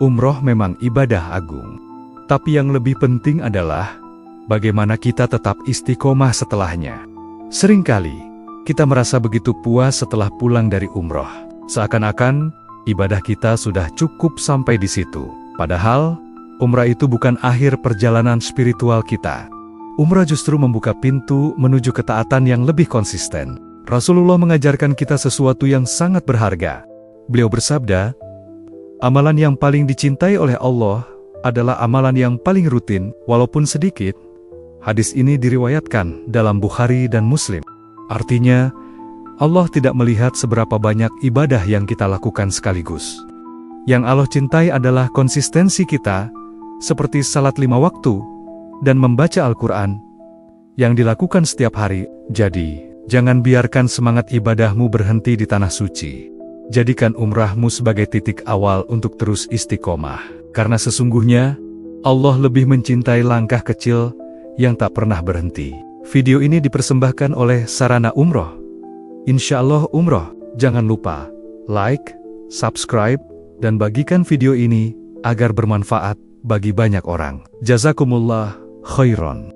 Umroh memang ibadah agung. Tapi yang lebih penting adalah bagaimana kita tetap istiqomah setelahnya. Seringkali kita merasa begitu puas setelah pulang dari umroh. Seakan-akan ibadah kita sudah cukup sampai di situ. Padahal, umrah itu bukan akhir perjalanan spiritual kita. Umrah justru membuka pintu menuju ketaatan yang lebih konsisten. Rasulullah mengajarkan kita sesuatu yang sangat berharga. Beliau bersabda, amalan yang paling dicintai oleh Allah adalah amalan yang paling rutin, walaupun sedikit. Hadis ini diriwayatkan dalam Bukhari dan Muslim. Artinya, Allah tidak melihat seberapa banyak ibadah yang kita lakukan sekaligus. Yang Allah cintai adalah konsistensi kita, seperti salat 5 waktu, dan membaca Al-Quran, yang dilakukan setiap hari. Jadi, jangan biarkan semangat ibadahmu berhenti di tanah suci. Jadikan umrahmu sebagai titik awal untuk terus istiqomah. Karena sesungguhnya, Allah lebih mencintai langkah kecil yang tak pernah berhenti. Video ini dipersembahkan oleh Sarana Umroh. Insya Allah umroh. Jangan lupa like, subscribe, dan bagikan video ini agar bermanfaat bagi banyak orang. Jazakumullah khairan.